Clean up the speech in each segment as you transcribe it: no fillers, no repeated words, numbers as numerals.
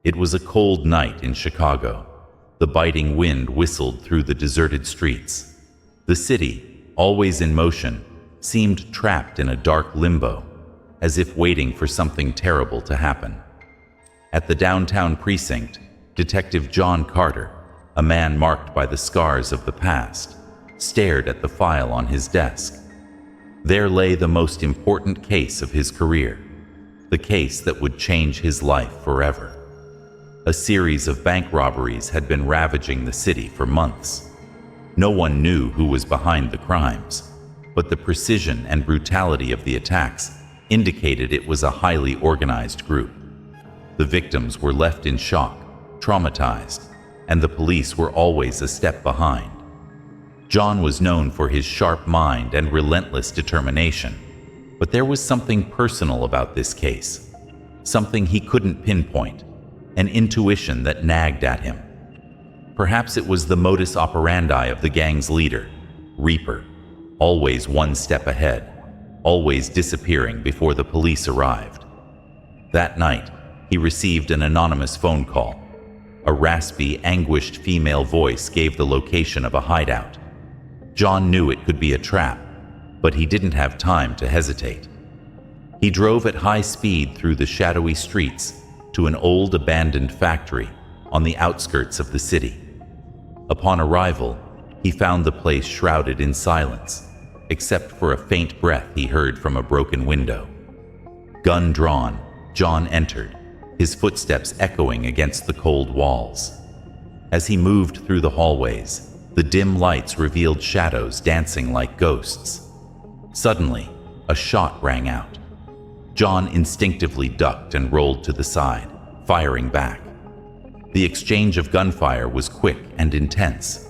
It was a cold night in Chicago. The biting wind whistled through the deserted streets. The city, always in motion, seemed trapped in a dark limbo, as if waiting for something terrible to happen. At the downtown precinct, Detective John Carter, a man marked by the scars of the past, stared at the file on his desk. There lay the most important case of his career, the case that would change his life forever. A series of bank robberies had been ravaging the city for months. No one knew who was behind the crimes, but the precision and brutality of the attacks indicated it was a highly organized group. The victims were left in shock, traumatized, and the police were always a step behind. John was known for his sharp mind and relentless determination, but there was something personal about this case, something he couldn't pinpoint, an intuition that nagged at him. Perhaps it was the modus operandi of the gang's leader, Reaper, always one step ahead, always disappearing before the police arrived. That night, he received an anonymous phone call. A raspy, anguished female voice gave the location of a hideout. John knew it could be a trap, but he didn't have time to hesitate. He drove at high speed through the shadowy streets to an old abandoned factory on the outskirts of the city. Upon arrival, he found the place shrouded in silence, except for a faint breath he heard from a broken window. Gun drawn, John entered, his footsteps echoing against the cold walls. As he moved through the hallways, the dim lights revealed shadows dancing like ghosts. Suddenly, a shot rang out. John instinctively ducked and rolled to the side, firing back. The exchange of gunfire was quick and intense.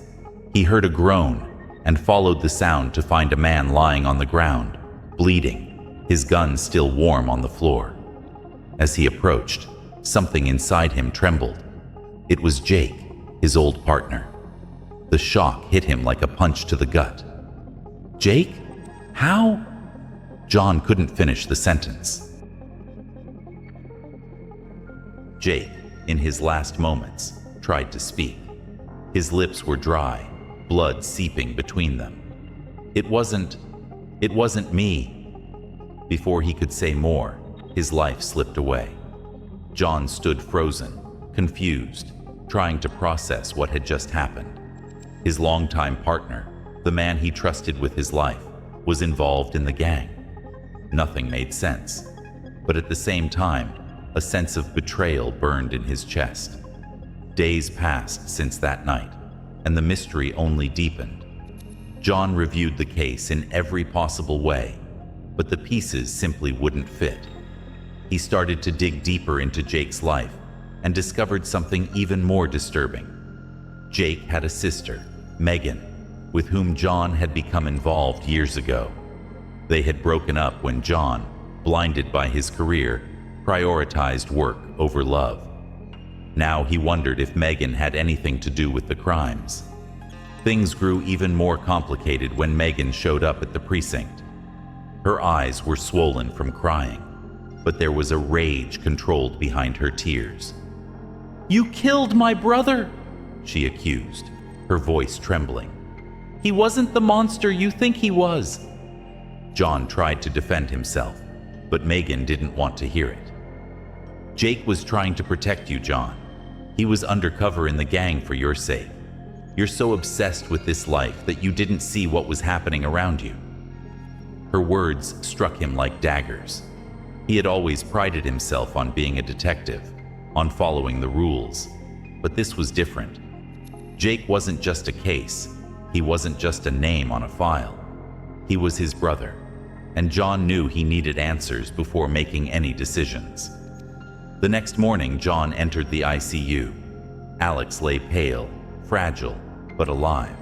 He heard a groan and followed the sound to find a man lying on the ground, bleeding, his gun still warm on the floor. As he approached, something inside him trembled. It was Jake, his old partner. The shock hit him like a punch to the gut. "Jake? How?" John couldn't finish the sentence. Jake, in his last moments, tried to speak. His lips were dry, blood seeping between them. It wasn't me." Before he could say more, his life slipped away. John stood frozen, confused, trying to process what had just happened. His longtime partner, the man he trusted with his life, was involved in the gang. Nothing made sense, but at the same time, a sense of betrayal burned in his chest. Days passed since that night, and the mystery only deepened. John reviewed the case in every possible way, but the pieces simply wouldn't fit. He started to dig deeper into Jake's life and discovered something even more disturbing. Jake had a sister, Megan, with whom John had become involved years ago. They had broken up when John, blinded by his career, prioritized work over love. Now he wondered if Megan had anything to do with the crimes. Things grew even more complicated when Megan showed up at the precinct. Her eyes were swollen from crying, but there was a rage controlled behind her tears. "You killed my brother," she accused, her voice trembling. "He wasn't the monster you think he was." John tried to defend himself, but Megan didn't want to hear it. "Jake was trying to protect you, John. He was undercover in the gang for your sake. You're so obsessed with this life that you didn't see what was happening around you." Her words struck him like daggers. He had always prided himself on being a detective, on following the rules, but this was different. Jake wasn't just a case. He wasn't just a name on a file. He was his brother, and John knew he needed answers before making any decisions. The next morning, John entered the ICU. Alex lay pale, fragile, but alive.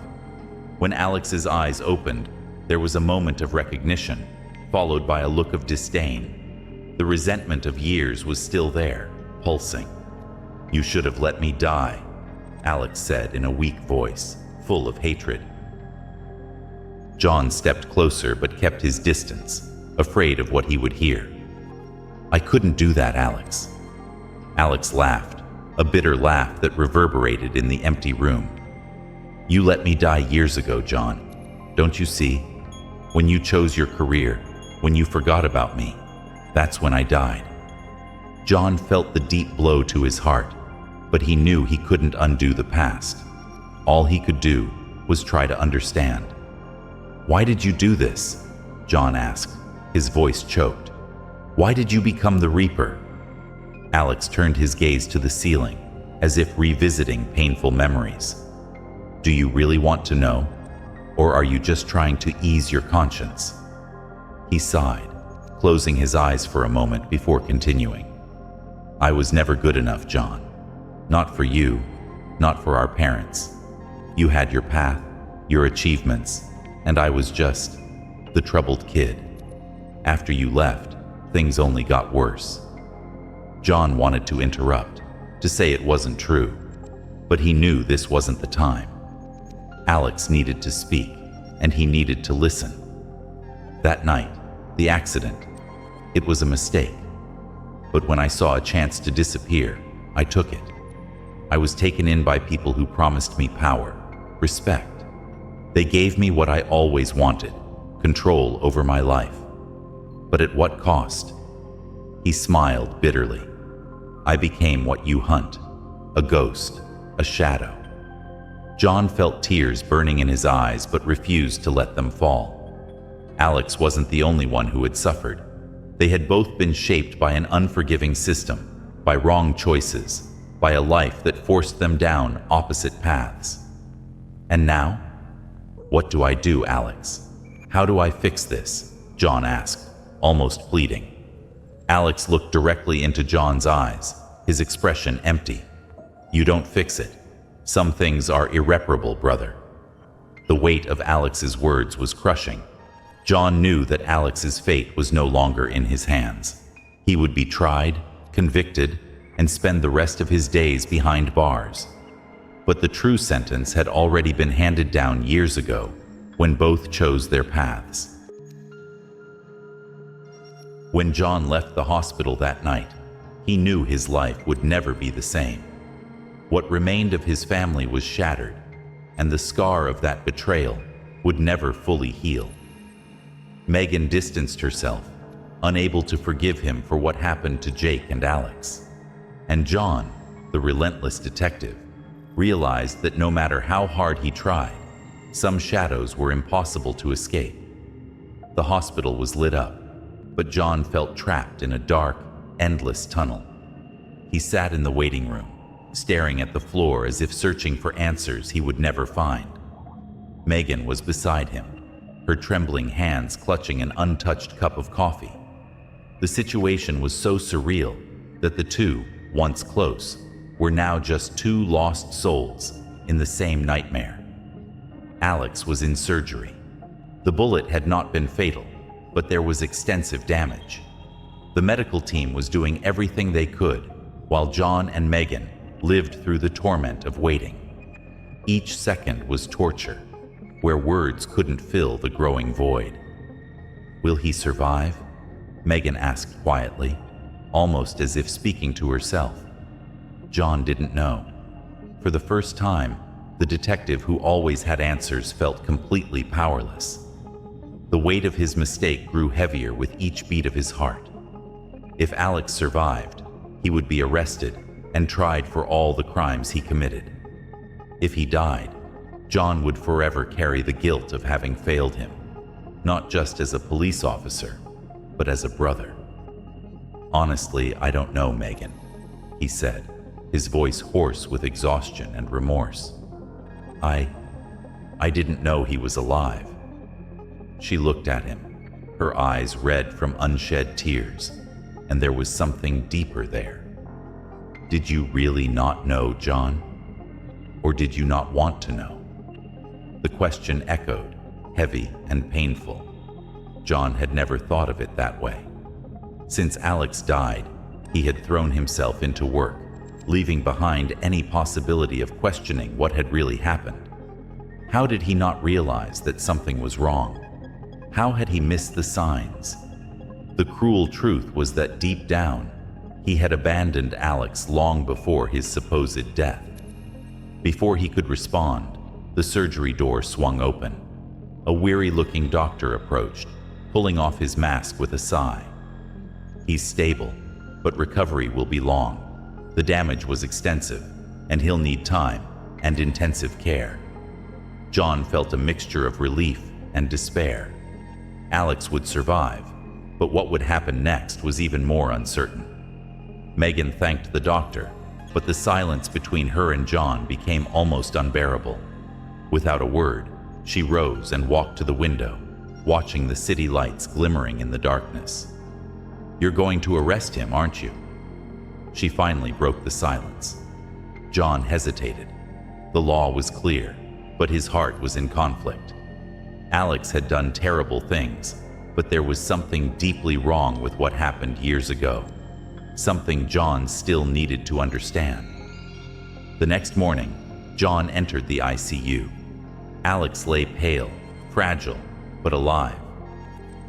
When Alex's eyes opened, there was a moment of recognition, followed by a look of disdain. The resentment of years was still there, pulsing. "You should have let me die," Alex said in a weak voice, full of hatred. John stepped closer but kept his distance, afraid of what he would hear. "I couldn't do that, Alex." Alex laughed, a bitter laugh that reverberated in the empty room. "You let me die years ago, John. Don't you see? When you chose your career, when you forgot about me, that's when I died." John felt the deep blow to his heart, but he knew he couldn't undo the past. All he could do was try to understand. "Why did you do this?" John asked, his voice choked. "Why did you become the Reaper?" Alex turned his gaze to the ceiling, as if revisiting painful memories. "Do you really want to know? Or are you just trying to ease your conscience?" He sighed, closing his eyes for a moment before continuing. "I was never good enough, John. Not for you, not for our parents. You had your path, your achievements, and I was just the troubled kid. After you left, things only got worse." John wanted to interrupt, to say it wasn't true, but he knew this wasn't the time. Alex needed to speak, and he needed to listen. That night, the accident, it was a mistake. But when I saw a chance to disappear, I took it. I was taken in by people who promised me power, respect. They gave me what I always wanted, control over my life. But at what cost? He smiled bitterly. "I became what you hunt, a ghost, a shadow." John felt tears burning in his eyes but refused to let them fall. Alex wasn't the only one who had suffered. They had both been shaped by an unforgiving system, by wrong choices, by a life that forced them down opposite paths. "And now? What do I do, Alex? How do I fix this?" John asked, almost pleading. Alex looked directly into John's eyes, his expression empty. "You don't fix it. Some things are irreparable, brother." The weight of Alex's words was crushing. John knew that Alex's fate was no longer in his hands. He would be tried, convicted, and spend the rest of his days behind bars. But the true sentence had already been handed down years ago, when both chose their paths. When John left the hospital that night, he knew his life would never be the same. What remained of his family was shattered, and the scar of that betrayal would never fully heal. Megan distanced herself, unable to forgive him for what happened to Jake and Alex. And John, the relentless detective, realized that no matter how hard he tried, some shadows were impossible to escape. The hospital was lit up, but John felt trapped in a dark, endless tunnel. He sat in the waiting room, staring at the floor as if searching for answers he would never find. Megan was beside him, her trembling hands clutching an untouched cup of coffee. The situation was so surreal that the two, once close, were now just two lost souls in the same nightmare. Alex was in surgery. The bullet had not been fatal, but there was extensive damage. The medical team was doing everything they could, while John and Megan lived through the torment of waiting. Each second was torture, where words couldn't fill the growing void. "Will he survive?" Megan asked quietly, almost as if speaking to herself. John didn't know. For the first time, the detective who always had answers felt completely powerless. The weight of his mistake grew heavier with each beat of his heart. If Alex survived, he would be arrested and tried for all the crimes he committed. If he died, John would forever carry the guilt of having failed him, not just as a police officer, but as a brother. "Honestly, I don't know, Megan," he said, his voice hoarse with exhaustion and remorse. I didn't know he was alive." She looked at him, her eyes red from unshed tears, and there was something deeper there. "Did you really not know, John? Or did you not want to know?" The question echoed, heavy and painful. John had never thought of it that way. Since Alex died, he had thrown himself into work, leaving behind any possibility of questioning what had really happened. How did he not realize that something was wrong? How had he missed the signs? The cruel truth was that deep down, He had abandoned Alex long before his supposed death. Before he could respond, the surgery door swung open. A weary-looking doctor approached, pulling off his mask with a sigh. "He's stable, but recovery will be long. The damage was extensive, and he'll need time and intensive care." John felt a mixture of relief and despair. Alex would survive, but what would happen next was even more uncertain. Megan thanked the doctor, but the silence between her and John became almost unbearable. Without a word, she rose and walked to the window, watching the city lights glimmering in the darkness. "You're going to arrest him, aren't you?" She finally broke the silence. John hesitated. The law was clear, but his heart was in conflict. Alex had done terrible things, but there was something deeply wrong with what happened years ago. Something John still needed to understand. The next morning, John entered the ICU. Alex lay pale, fragile, but alive.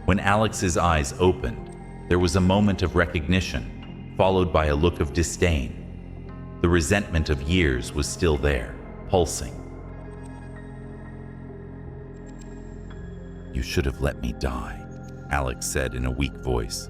When Alex's eyes opened, there was a moment of recognition, followed by a look of disdain. The resentment of years was still there, pulsing. "You should have let me die," Alex said in a weak voice.